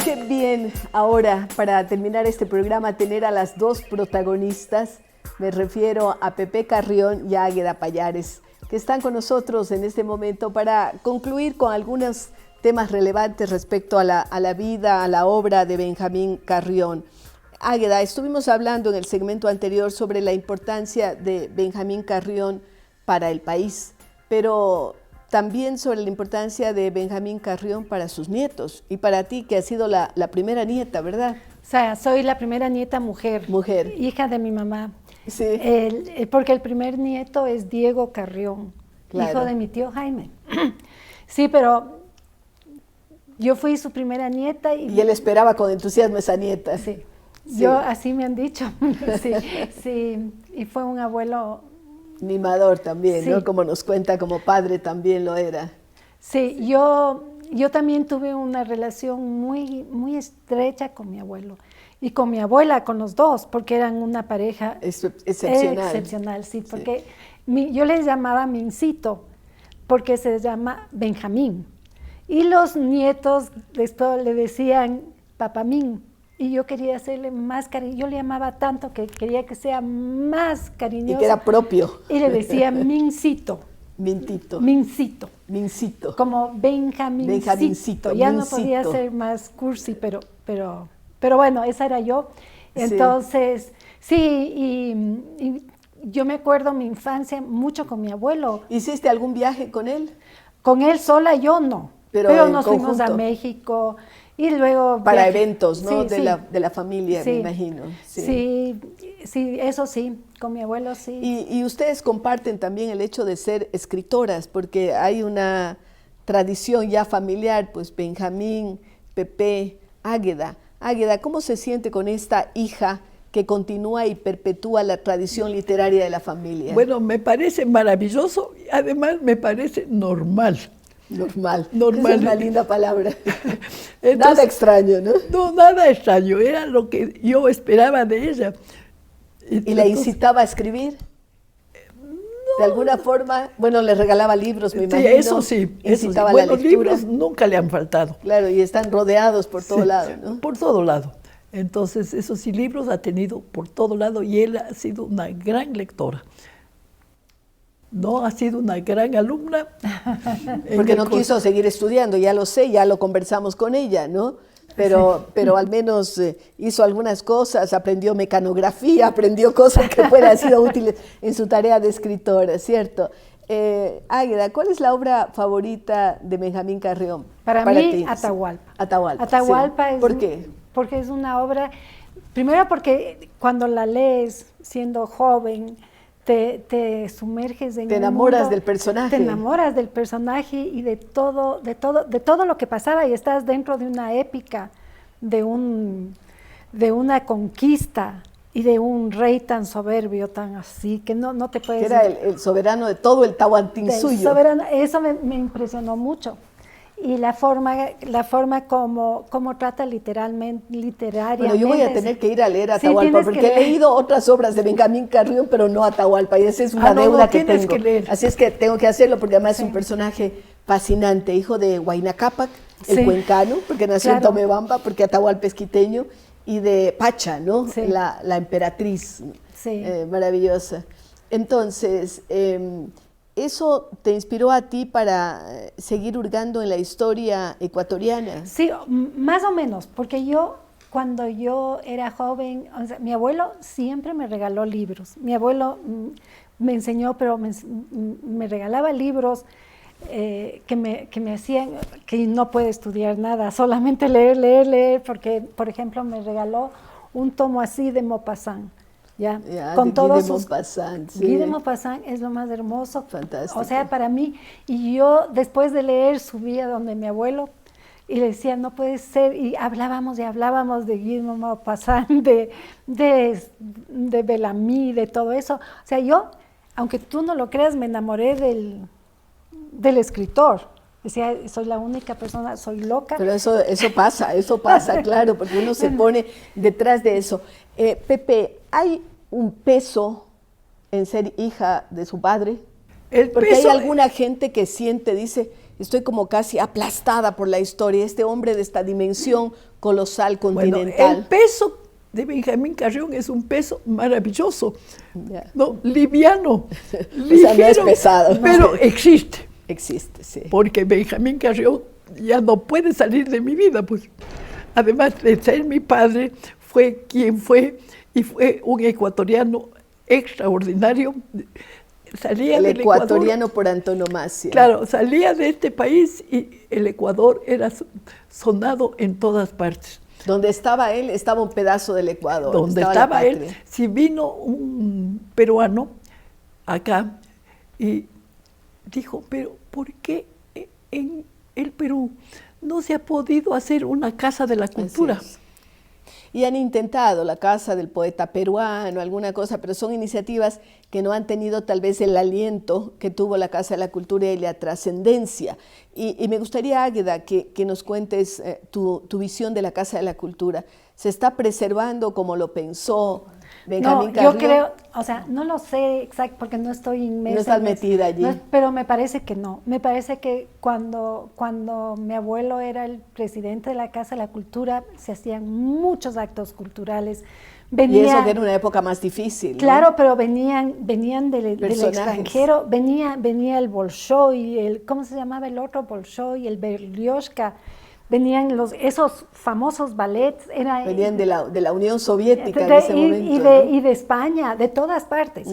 Qué bien ahora, para terminar este programa, tener a las dos protagonistas. Me refiero a Pepe Carrión y a Águeda Pallares, que están con nosotros en este momento para concluir con algunos temas relevantes respecto a la vida, a la obra de Benjamín Carrión. Águeda, estuvimos hablando en el segmento anterior sobre la importancia de Benjamín Carrión para el país, pero también sobre la importancia de Benjamín Carrión para sus nietos y para ti, que has sido la primera nieta, ¿verdad? O sea, soy la primera nieta mujer. Mujer. Hija de mi mamá. Sí. Porque el primer nieto es Diego Carrión, claro, hijo de mi tío Jaime. Sí, pero yo fui su primera nieta. Y él esperaba con entusiasmo esa nieta. Sí, sí. Yo así me han dicho. Sí, sí, y fue un abuelo mimador también, sí, ¿no? Como nos cuenta, como padre también lo era. Sí, yo también tuve una relación muy estrecha con mi abuelo y con mi abuela, con los dos, porque eran una pareja excepcional. Excepcional, sí, porque sí, yo les llamaba Mincito, porque se llama Benjamín. Y los nietos después le decían Papamín. Y yo quería hacerle más cariño, yo le amaba tanto que quería que sea más cariñoso. Y que era propio. Y le decía Mincito. Mintito. Mincito. Mincito. Como Benjamincito. Ya no podía ser más cursi, pero bueno, esa era yo. Entonces, sí, y yo me acuerdo mi infancia mucho con mi abuelo. ¿Hiciste algún viaje con él? Con él sola yo no, pero nos fuimos a México. Y luego para eventos, ¿no? Sí, de la familia, sí, me imagino. Sí. Sí, eso sí, con mi abuelo sí. Y ustedes comparten también el hecho de ser escritoras, porque hay una tradición ya familiar, pues Benjamín, Pepe, Águeda. Águeda, ¿cómo se siente con esta hija que continúa y perpetúa la tradición literaria de la familia? Bueno, me parece maravilloso y además me parece normal. Normal. Normal. Es una linda palabra. Entonces, nada extraño, ¿no? No, nada extraño. Era lo que yo esperaba de ella. ¿Y la incitaba a escribir? No. De alguna forma, bueno, le regalaba libros, me imagino. Sí, eso sí. Incitaba Bueno, la lectura. libros nunca le han faltado. Claro, y están rodeados por todo lado, ¿no? Por todo lado. Entonces, esos sí, libros ha tenido por todo lado y él ha sido una gran lectora. No ha sido una gran alumna. Porque no quiso seguir estudiando, ya lo sé, ya lo conversamos con ella, ¿no? Pero al menos hizo algunas cosas, aprendió mecanografía, aprendió cosas que puedan haber sido útiles en su tarea de escritora, ¿cierto? Águeda, ¿cuál es la obra favorita de Benjamín Carrión? Para mí, ti? Atahualpa. Atahualpa. Atahualpa sí. ¿Por qué? Porque es una obra, primero porque cuando la lees siendo joven, te sumerges en te enamoras mundo, del personaje. Te enamoras del personaje y de todo lo que pasaba y estás dentro de una épica, de una conquista y de un rey tan soberbio, tan así, que no te puedes... Que era el soberano de todo el Tahuantinsuyo. Eso me impresionó mucho. Y la forma como trata literariamente. Bueno, yo voy a tener que ir a leer Atahualpa, porque he leído otras obras de Benjamín Carrión, pero no Atahualpa, y esa es una deuda que tengo. Así es que tengo que hacerlo, porque además es un personaje fascinante, hijo de Huayna Cápac, el cuencano, porque nació en Tomebamba, porque Atahualpa es quiteño, y de Pacha, ¿no? Sí. La emperatriz, sí. Maravillosa. Entonces... ¿eso te inspiró a ti para seguir hurgando en la historia ecuatoriana? Sí, más o menos, porque cuando yo era joven, o sea, mi abuelo siempre me regaló libros. Mi abuelo me enseñó, pero me regalaba libros que me hacían que no puede estudiar nada, solamente leer, porque, por ejemplo, me regaló un tomo así de Maupassant. Ya, con todos sus... Guy de Maupassant es lo más hermoso. Fantástico. O sea, para mí, y yo después de leer subía donde mi abuelo y le decía, no puede ser, y hablábamos de Guy de Maupassant, de Bellamy, de todo eso. O sea, yo, aunque tú no lo creas, me enamoré del escritor. Decía, soy la única persona, soy loca. Pero eso pasa, claro, porque uno se pone detrás de eso. Pepe, ¿hay un peso en ser hija de su padre? Porque hay alguna gente que dice, estoy como casi aplastada por la historia, este hombre de esta dimensión colosal, continental. Bueno, el peso de Benjamín Carrión es un peso maravilloso, ¿no? Liviano, ligero, o sea, no es pesado. pero existe. Existe, sí. Porque Benjamín Carrión ya no puede salir de mi vida, pues. Además de ser mi padre, fue quien fue, y fue un ecuatoriano extraordinario. Salía el del ecuatoriano Ecuador, por antonomasia. claro, salía de este país y el Ecuador era sonado en todas partes. Donde estaba él, estaba un pedazo del Ecuador. Donde estaba él, si vino un peruano acá y dijo, pero ¿por qué en el Perú no se ha podido hacer una casa de la cultura? Y han intentado la casa del poeta peruano, alguna cosa, pero son iniciativas que no han tenido tal vez el aliento que tuvo la Casa de la Cultura y la trascendencia. Y me gustaría, Águeda, que nos cuentes tu visión de la Casa de la Cultura. ¿Se está preservando como lo pensó Benjamín Carrión? Yo creo, o sea, no lo sé exacto porque no estoy inmersa. No estás metida allí. Pero me parece que no. Me parece que cuando mi abuelo era el presidente de la Casa de la Cultura, se hacían muchos actos culturales. Y eso que era una época más difícil, claro, ¿no? pero venían del extranjero, venía el Bolshoi, ¿cómo se llamaba el otro? Bolshoi, el Berlioshka. Venían esos famosos ballets. Venían de la Unión Soviética en ese momento. Y de España, de todas partes.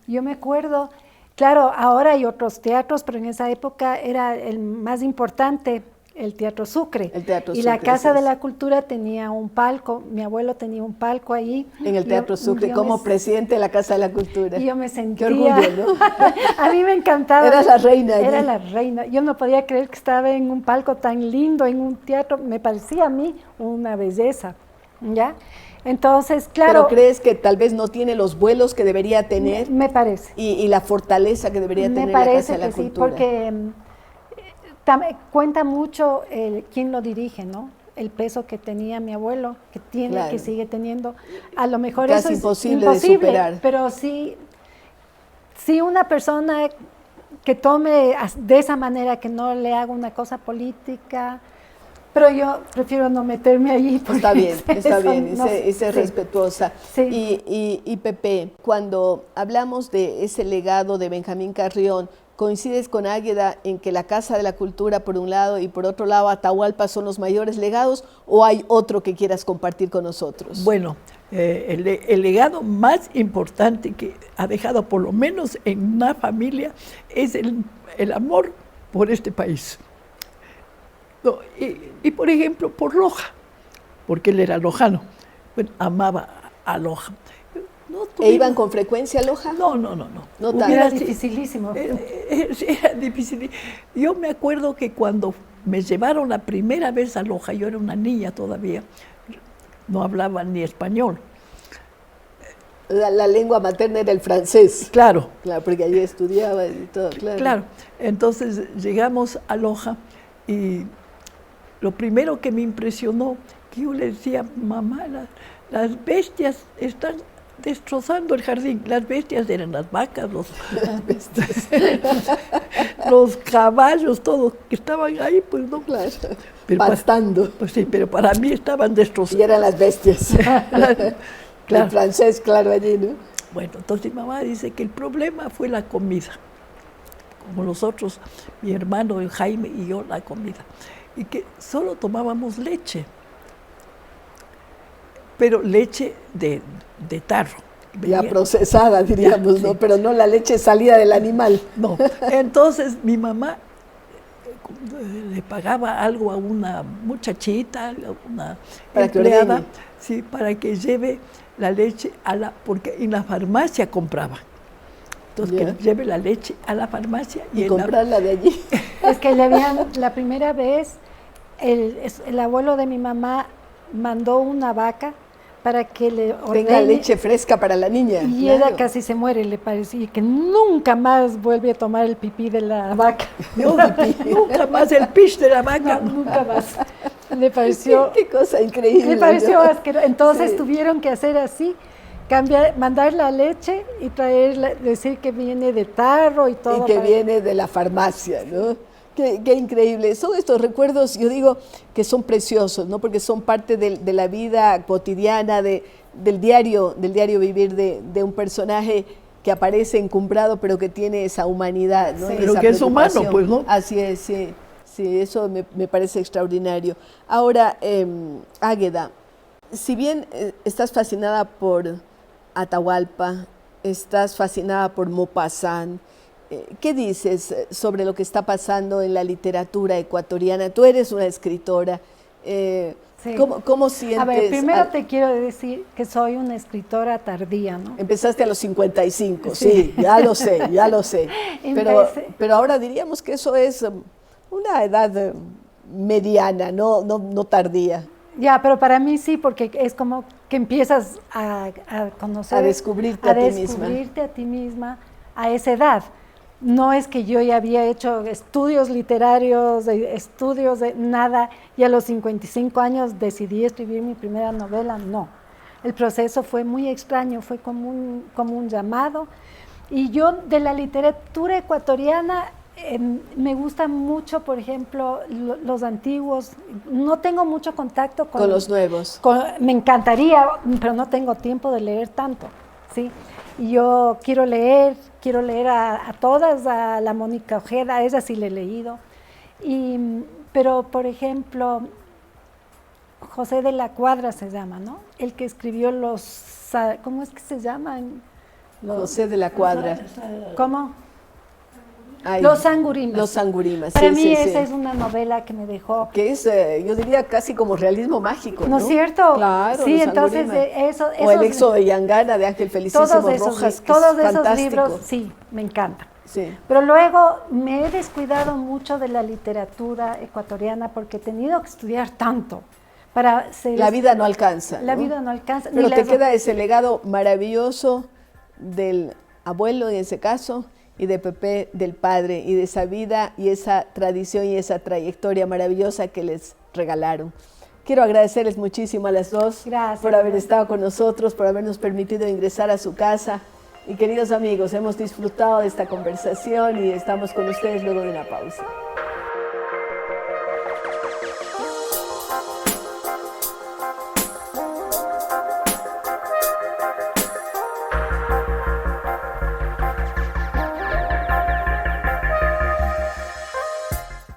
Yo me acuerdo, claro, ahora hay otros teatros, pero en esa época era el más importante, el Teatro Sucre. Y la Casa de la Cultura tenía un palco, mi abuelo tenía un palco ahí. En el Teatro Sucre, como presidente de la Casa de la Cultura. Y yo me sentía... Qué orgullo, ¿no? A mí me encantaba. Eras la reina. Era la reina. Yo no podía creer que estaba en un palco tan lindo, en un teatro. Me parecía a mí una belleza, ¿ya? Entonces, claro... ¿Pero crees que tal vez no tiene los vuelos que debería tener? Me parece. Y la fortaleza que debería tener la Casa de la Cultura. Me parece que sí, porque... cuenta mucho quién lo dirige, ¿no? El peso que tenía mi abuelo, que tiene, claro, que sigue teniendo. A lo mejor casi eso es imposible de superar. Pero sí una persona que tome de esa manera, que no le haga una cosa política, pero yo prefiero no meterme allí. Está bien, y ser respetuosa. Sí. Y Pepe, cuando hablamos de ese legado de Benjamín Carrión, ¿coincides con Águeda en que la Casa de la Cultura por un lado y por otro lado Atahualpa son los mayores legados, o hay otro que quieras compartir con nosotros? Bueno, el legado más importante que ha dejado por lo menos en una familia es el amor por este país. No, y por ejemplo por Loja, porque él era lojano, bueno, amaba a Loja. ¿E iban con frecuencia a Loja? No. Era dificilísimo. Era difícil. Yo me acuerdo que cuando me llevaron la primera vez a Loja, yo era una niña todavía, no hablaba ni español. La lengua materna era el francés. Claro. Claro, porque allí estudiaba y todo, claro. Claro. Entonces llegamos a Loja y lo primero que me impresionó, que yo le decía, mamá, las bestias están destrozando el jardín. Las bestias eran las vacas, los caballos, todos que estaban ahí, pues no. Claro, pero pastando. Pues sí, pero para mí estaban destrozados. Y eran las bestias. Claro. El francés, claro, allí, ¿no? Bueno, entonces mi mamá dice que el problema fue la comida. Como nosotros, mi hermano Jaime y yo, la comida. Y que solo tomábamos leche. Pero leche de tarro. Ya procesada, diríamos, ya, ¿no? Sí. Pero no la leche salida del animal. No. Entonces mi mamá le pagaba algo a una muchachita, una para empleada, sí, para que lleve la leche porque en la farmacia compraba. Entonces que lleve la leche a la farmacia y comprarla de allí. Es que la primera vez el abuelo de mi mamá mandó una vaca para que le ordene. Tenga leche fresca para la niña. Y ella casi se muere, le parecía que nunca más vuelve a tomar el pipí de la vaca. No, nunca más el pis de la vaca. No, nunca más. Le pareció... Qué cosa increíble. Le pareció asqueroso. Entonces tuvieron que hacer así, mandar la leche y decir que viene de tarro y todo. Y que viene de la farmacia, ¿no? Qué increíble. Son estos recuerdos, yo digo, que son preciosos, ¿no? Porque son parte de la vida cotidiana, del diario vivir de un personaje que aparece encumbrado, pero que tiene esa humanidad, ¿no? Sí, Y pero esa que es humano, preocupación. pues, ¿no? Así es, sí. Sí, eso me parece extraordinario. Ahora, Águeda, si bien estás fascinada por Atahualpa, estás fascinada por Maupassant, ¿qué dices sobre lo que está pasando en la literatura ecuatoriana? Tú eres una escritora. Sí. ¿Cómo sientes? A ver, primero te quiero decir que soy una escritora tardía, ¿no? Empezaste a los 55, sí, ya lo sé, ya lo sé. Pero ahora diríamos que eso es una edad mediana, no tardía. Ya, pero para mí sí, porque es como que empiezas a conocer, A descubrirte a ti misma a esa edad. No es que yo ya había hecho estudios literarios, estudios de nada, y a los 55 años decidí escribir mi primera novela, no. El proceso fue muy extraño, fue como un llamado. Y yo de la literatura ecuatoriana me gusta mucho, por ejemplo, los antiguos. No tengo mucho contacto con los nuevos. Me encantaría, pero no tengo tiempo de leer tanto, ¿sí? Y yo quiero leer a todas, a la Mónica Ojeda, a ella sí le he leído. Pero, por ejemplo, José de la Cuadra se llama, ¿no? El que escribió ¿cómo es que se llaman? José de la Cuadra. ¿Cómo? Ay, Los Sangurimas. Los Sangurimas, Para sí, mí sí, esa sí. es una novela que me dejó... Que es, yo diría, casi como realismo mágico, ¿no? ¿No es cierto? Claro, sí, Los entonces Sangurimas. O El Éxodo de Yangana de Ángel Felicísimo Rojas, que todos es esos fantástico. libros, sí, me encantan. Sí. Pero luego me he descuidado mucho de la literatura ecuatoriana porque he tenido que estudiar tanto para ser... La vida no alcanza. La vida no alcanza. Pero te queda ese legado maravilloso del abuelo, en ese caso, y de Pepe, del padre, y de esa vida y esa tradición y esa trayectoria maravillosa que les regalaron. Quiero agradecerles muchísimo a las dos. Gracias. Por haber estado con nosotros, por habernos permitido ingresar a su casa. Y queridos amigos, hemos disfrutado de esta conversación y estamos con ustedes luego de una pausa.